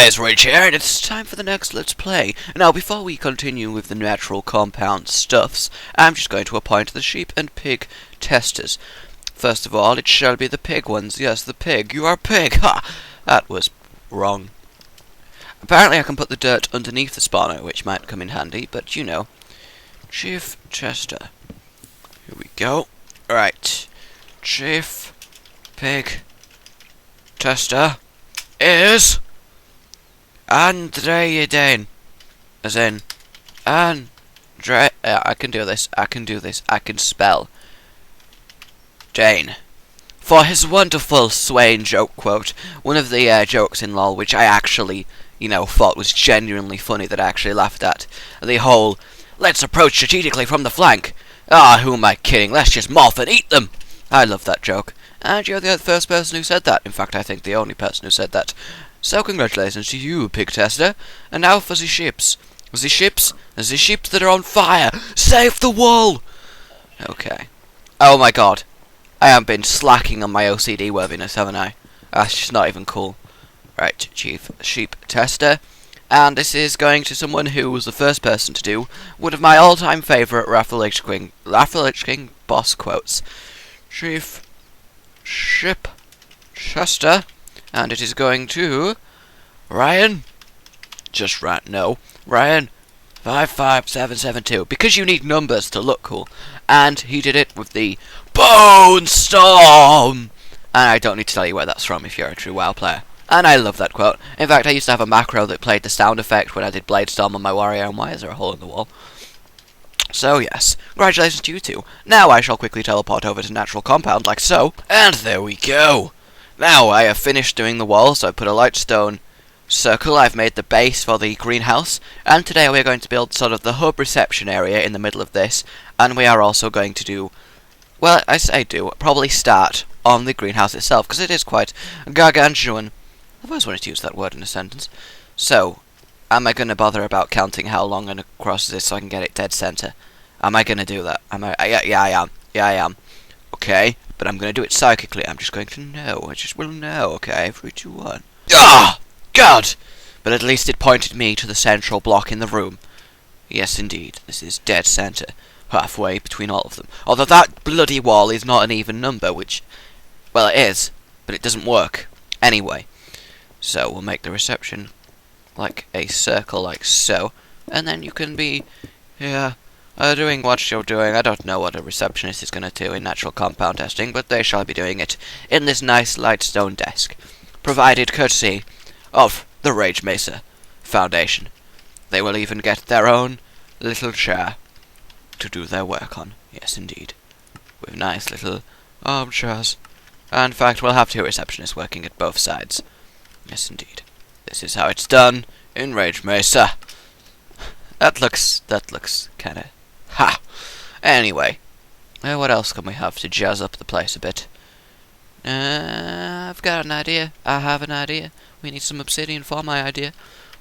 guys, Rage here, and it's time for the next Let's Play. Now, before we continue with the natural compound stuffs, I'm just going to appoint the sheep and pig testers. First of all, it shall be the pig ones. Yes, the pig. You are a pig. Ha! That was wrong. Apparently I can put the dirt underneath the spawner, which might come in handy, but you know. Chief tester. Here we go. Right. Chief pig tester is Andre Dane. As in Andre. I can do this. I can spell Dane. For his wonderful Swain joke quote. One of the jokes in LOL which I actually, thought was genuinely funny, that I actually laughed at. The whole, let's approach strategically from the flank. Ah, who am I kidding? Let's just morph and eat them. I love that joke. And you're the first person who said that. In fact, I think the only person who said that. So congratulations to you, pig tester. And now for the ships. The ships that are on fire. Save the wall. Okay. Oh my god. I have been slacking on my OCD worthiness, haven't I? That's just not even cool. Right, chief sheep tester. And this is going to someone who was the first person to do one of my all-time favourite Raffle King boss quotes. Chief ship tester. And it is going to Ryan. Just right, no. Ryan 55772. Because you need numbers to look cool. And he did it with the Bone Storm. And I don't need to tell you where that's from if you're a true WoW player. And I love that quote. In fact, I used to have a macro that played the sound effect when I did Blade Storm on my warrior. And why is there a hole in the wall? So yes, congratulations to you two. Now I shall quickly teleport over to Natural Compound like so. And there we go. Now I have finished doing the wall, so I put a lightstone circle. I've made the base for the greenhouse. And today we are going to build sort of the hub reception area in the middle of this. And we are also going to do, well, I say probably start on the greenhouse itself, because it is quite gargantuan. I've always wanted to use that word in a sentence. So, am I going to bother about counting how long and across this so I can get it dead center? Am I going to do that? Yeah, I am. Yeah, I am. Okay, but I'm going to do it psychically. I'm just going to know. I just will know. Okay, 3, 2, 1. Ah! God! But at least it pointed me to the central block in the room. Yes, indeed. This is dead center. Halfway between all of them. Although that bloody wall is not an even number, which, well, it is, but it doesn't work. Anyway. So, we'll make the reception like a circle, like so. And then you can be, doing what you're doing. I don't know what a receptionist is going to do in natural compound testing, but they shall be doing it in this nice lightstone desk. Provided courtesy of the Rage Mesa Foundation. They will even get their own little chair to do their work on. Yes, indeed. With nice little armchairs. And in fact, we'll have 2 receptionists working at both sides. Yes, indeed. This is how it's done in Rage Mesa. That looks kinda... Ha! Anyway. What else can we have to jazz up the place a bit? I've got an idea. I have an idea. We need some obsidian for my idea.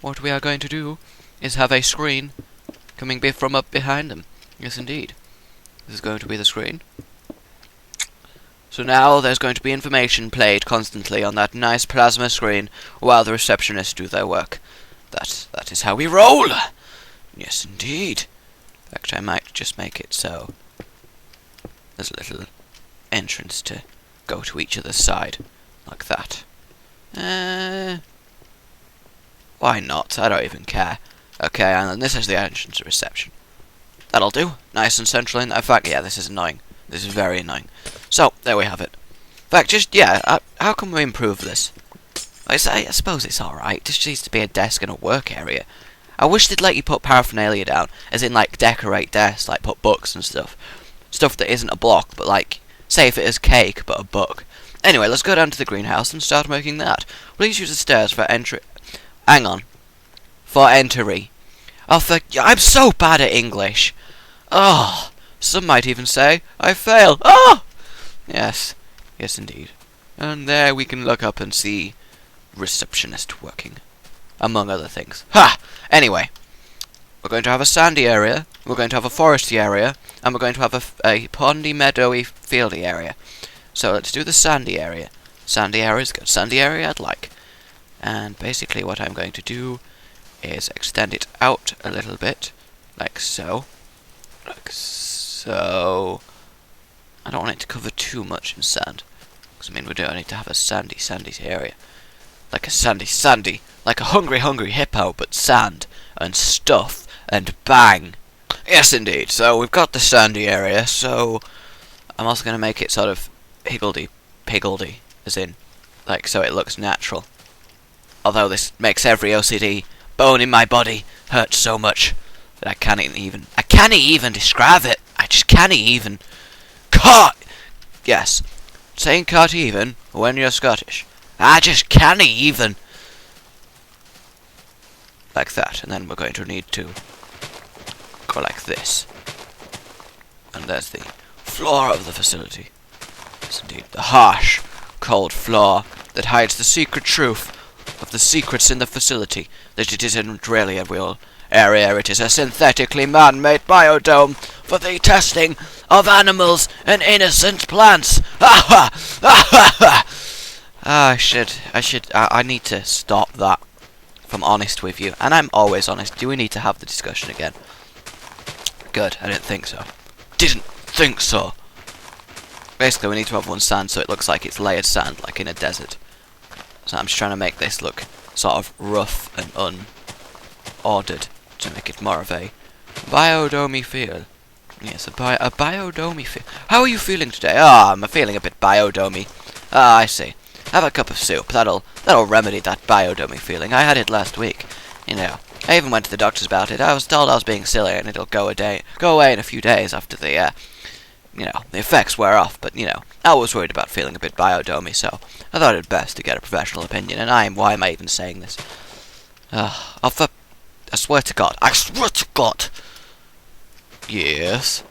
What we are going to do is have a screen coming from up behind them. Yes, indeed. This is going to be the screen. So now there's going to be information played constantly on that nice plasma screen while the receptionists do their work. That is how we roll! Yes, indeed. In fact, I might just make it so there's a little entrance to go to each other's side. Like that. Why not? I don't even care. Okay, and then this is the entrance to reception. That'll do. Nice and central in. In fact, yeah, this is annoying. This is very annoying. So, there we have it. In fact, how can we improve this? I suppose it's alright. It just needs to be a desk and a work area. I wish they'd let you put paraphernalia down, as in, like, decorate desks, like, put books and stuff. Stuff that isn't a block, but, like, say if it is cake, but a book. Anyway, let's go down to the greenhouse and start making that. Please use the stairs for entry. Hang on. For entry. I'm so bad at English. Oh, some might even say I fail. Oh! Yes, indeed. And there we can look up and see receptionist working, among other things. Ha! Anyway, we're going to have a sandy area, we're going to have a foresty area, and we're going to have a pondy, meadowy, fieldy area. So let's do the sandy area. Sandy area is good. Sandy area I'd like. And basically what I'm going to do is extend it out a little bit, like so. Like so. I don't want it to cover too much in sand, because I mean we don't need to have a sandy area. Like a sandy, like a hungry hippo, but sand, and stuff, and bang! Yes indeed, so we've got the sandy area, so I'm also going to make it sort of higgledy-piggledy, as in, like, so it looks natural. Although this makes every OCD bone in my body hurt so much that I can't even describe it. I just can't even. Yes, saying can't even when you're Scottish. I just can't even. Like that, and then we're going to need to go like this. And there's the floor of the facility. Yes, indeed, the harsh, cold floor that hides the secret truth of the secrets in the facility, that it isn't really a real area, it is a synthetically man-made biodome for the testing of animals and innocent plants. I need to stop that, if I'm honest with you, and I'm always honest. Do we need to have the discussion again? Good, I didn't think so. Basically, we need to have one sand so it looks like it's layered sand, like in a desert. So I'm just trying to make this look sort of rough and unordered to make it more of a biodomey feel. Yes, a biodomey feel. How are you feeling today? I'm feeling a bit biodomey. I see. Have a cup of soup. That'll remedy that biodomey feeling. I had it last week. You know, I even went to the doctors about it. I was told I was being silly and it'll go away in a few days after the the effects wear off, but, I was worried about feeling a bit biodomey, so I thought it best to get a professional opinion, and why am I even saying this? I swear to God. Yes.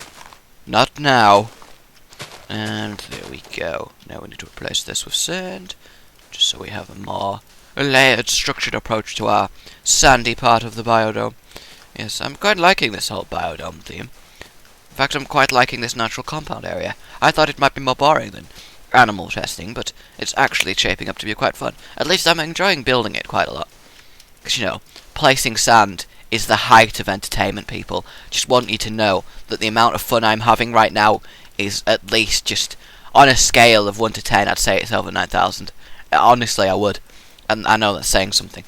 Not now. And there we go. Now we need to replace this with sand, just so we have a more layered, structured approach to our sandy part of the biodome. Yes, I'm quite liking this whole biodome theme. In fact, I'm quite liking this natural compound area. I thought it might be more boring than animal testing, but it's actually shaping up to be quite fun. At least I'm enjoying building it quite a lot. Because, placing sand is the height of entertainment, people. Just want you to know that the amount of fun I'm having right now is at least just, on a scale of 1 to 10, I'd say it's over 9,000. Honestly, I would. And I know that's saying something.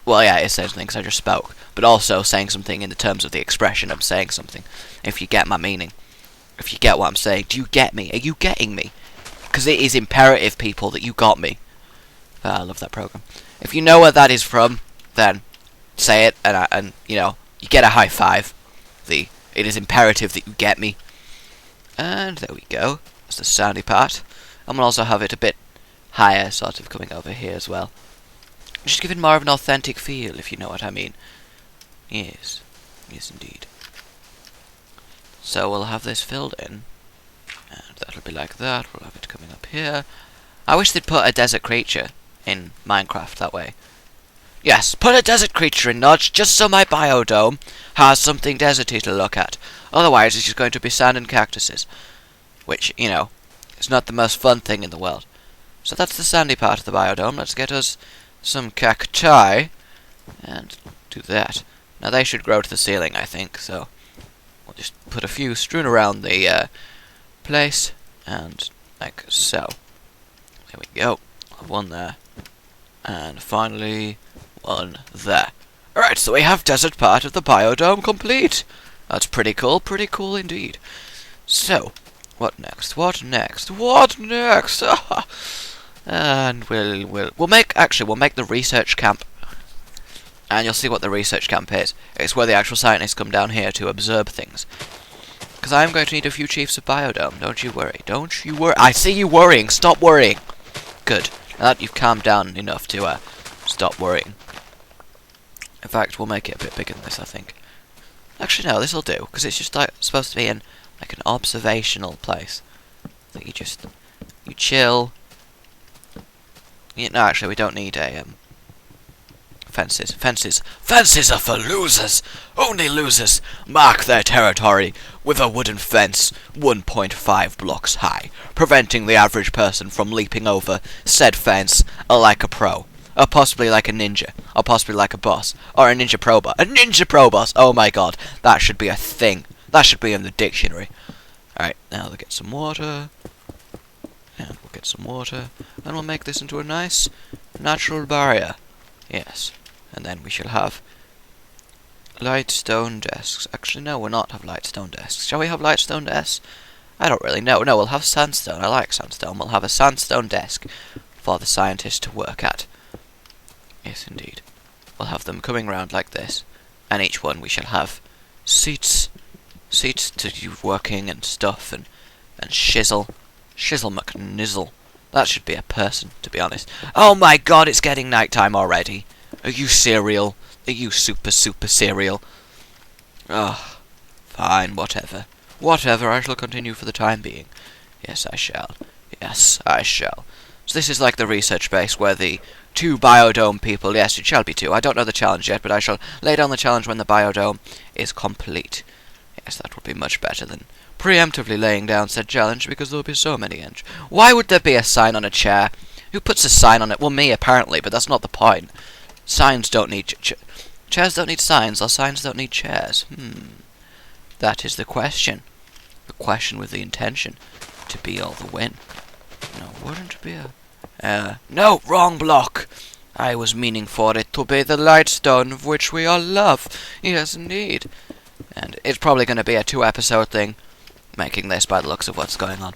Well, yeah, it says something because I just spoke. But also saying something in the terms of the expression of saying something. If you get my meaning. If you get what I'm saying. Do you get me? Are you getting me? Because it is imperative, people, that you got me. I love that program. If you know where that is from, then say it, and you get a high five. It is imperative that you get me. And there we go. That's the sandy part. And we'll also have it a bit higher, sort of coming over here as well. Just giving more of an authentic feel, if you know what I mean. Yes. Yes, indeed. So we'll have this filled in. And that'll be like that. We'll have it coming up here. I wish they'd put a desert creature in Minecraft that way. Yes, put a desert creature in Notch, just so my biodome has something deserty to look at. Otherwise, it's just going to be sand and cactuses. Which, is not the most fun thing in the world. So that's the sandy part of the biodome. Let's get us some cacti. And do that. Now they should grow to the ceiling, I think, so we'll just put a few strewn around the place, and like so. There we go. One there. And finally, one there. Alright, so we have desert part of the biodome complete. That's pretty cool indeed. So, what next? And we'll make the research camp. And you'll see what the research camp is. It's where the actual scientists come down here to observe things. Because I'm going to need a few chiefs of biodome. Don't you worry. I see you worrying. Stop worrying. Good. Now that you've calmed down enough to stop worrying. In fact, we'll make it a bit bigger than this, I think. Actually, no, this'll do. Because it's just supposed to be in like an observational place. That you chill. No, actually, we don't need a fences. Fences are for losers! Only losers mark their territory with a wooden fence 1.5 blocks high, preventing the average person from leaping over said fence like a pro. Or possibly like a ninja. Or possibly like a boss. Or a ninja pro boss. A ninja pro boss! Oh my god. That should be a thing. That should be in the dictionary. Alright, now we'll get some water. And we'll get some water. And we'll make this into a nice natural barrier. Yes. And then we shall have light stone desks. Actually, no, we'll not have light stone desks. Shall we have light stone desks? I don't really know. No, we'll have sandstone. I like sandstone. We'll have a sandstone desk for the scientists to work at. Yes, indeed. We'll have them coming round like this. And each one we shall have seats. Seats to do working and stuff and shizzle. Shizzle McNizzle. That should be a person, to be honest. Oh my god, it's getting nighttime already. Are you cereal? Are you super cereal? Ugh. Fine, whatever. Whatever, I shall continue for the time being. Yes, I shall. Yes, I shall. So this is like the research base where the 2 biodome people, yes, it shall be 2. I don't know the challenge yet, but I shall lay down the challenge when the biodome is complete. Yes, that would be much better than preemptively laying down said challenge, because there will be so many Why would there be a sign on a chair? Who puts a sign on it? Well, me, apparently, but that's not the point. Signs don't need... chairs don't need signs, or signs don't need chairs. That is the question. The question with the intention to be all the win. No, wouldn't it be a... no, wrong block! I was meaning for it to be the light stone of which we all love. Yes, indeed. And it's probably going to be a 2-episode thing, making this by the looks of what's going on.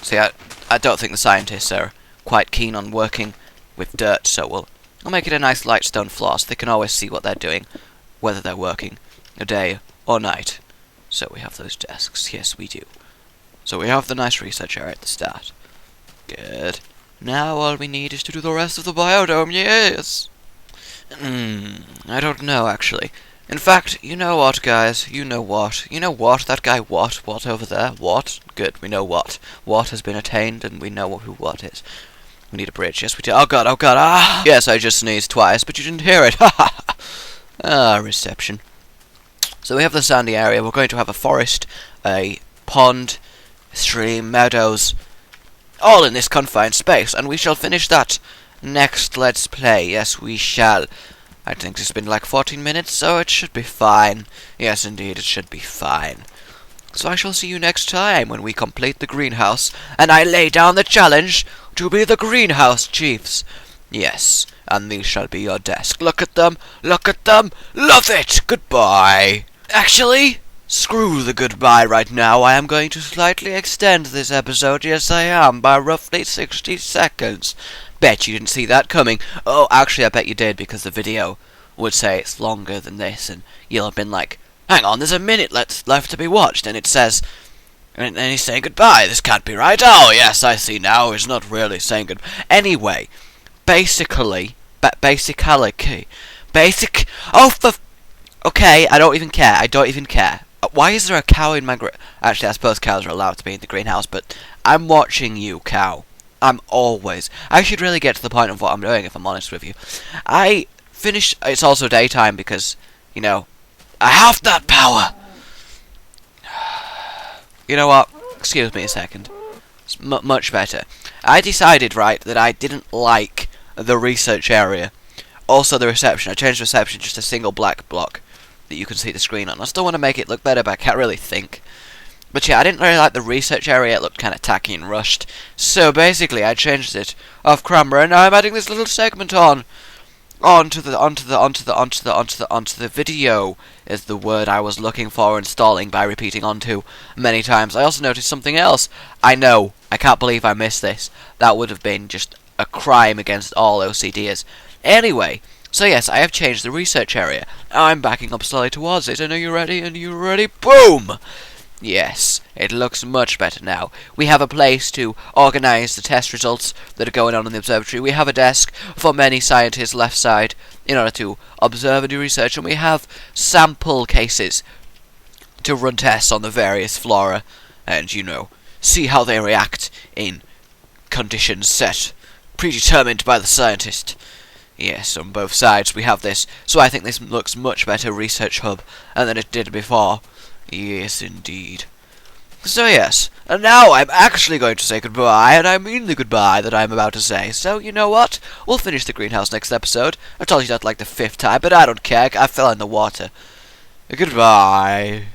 See, I don't think the scientists are quite keen on working with dirt, so we'll make it a nice light stone floor so they can always see what they're doing, whether they're working a day or night. So we have those desks. Yes, we do. So we have the nice research area at the start. Good. Now all we need is to do the rest of the biodome, yes! I don't know, actually. In fact, you know what, guys? You know what? You know what? That guy What? What over there? What? Good, we know what. What has been attained, and we know who What is. We need a bridge. Yes, we do. Oh god, ah! Yes, I just sneezed twice, but you didn't hear it. Ha ha ha! Ah, reception. So we have the sandy area. We're going to have a forest, a pond, stream, meadows, all in this confined space, and we shall finish that next Let's Play. Yes, we shall. I think it's been like 14 minutes, so it should be fine. Yes, indeed, it should be fine. So I shall see you next time when we complete the greenhouse, and I lay down the challenge to be the greenhouse chiefs. Yes, and these shall be your desk. Look at them, love it, goodbye. Actually, screw the goodbye right now. I am going to slightly extend this episode, yes I am, by roughly 60 seconds. Bet you didn't see that coming. Oh, actually, I bet you did, because the video would say it's longer than this, and you'll have been like, hang on, there's a minute left to be watched, and it says, and then he's saying goodbye. This can't be right. Oh, yes, I see now. He's not really saying goodbye. Anyway, basically, okay, I don't even care. Why is there a cow in my Actually, I suppose cows are allowed to be in the greenhouse, but I'm watching you, cow. I should really get to the point of what I'm doing, if I'm honest with you. I finished... It's also daytime because, you know, I have that power. You know what? Excuse me a second. It's much better. I decided, right, that I didn't like the research area. Also the reception. I changed reception just a single black block that you can see the screen on. I still want to make it look better, but I can't really think. But yeah, I didn't really like the research area. It looked kind of tacky and rushed. So basically, I changed it off camera, and now I'm adding this little segment onto the video is the word I was looking for, installing by repeating onto many times. I also noticed something else. I know, I can't believe I missed this. That would have been just a crime against all OCDers. Anyway, so yes, I have changed the research area. Now I'm backing up slowly towards it, and are you ready? Boom! Yes, it looks much better now. We have a place to organise the test results that are going on in the observatory. We have a desk for many scientists left side in order to observe and do research, and we have sample cases to run tests on the various flora and, you know, see how they react in conditions set, predetermined by the scientist. Yes, on both sides we have this, so I think this looks much better research hub than it did before. Yes, indeed. So yes, And now I'm actually going to say goodbye, and I mean the goodbye that I'm about to say. So, you know what? We'll finish the greenhouse next episode. I told you that like the 5th time, but I don't care. I fell in the water. Goodbye.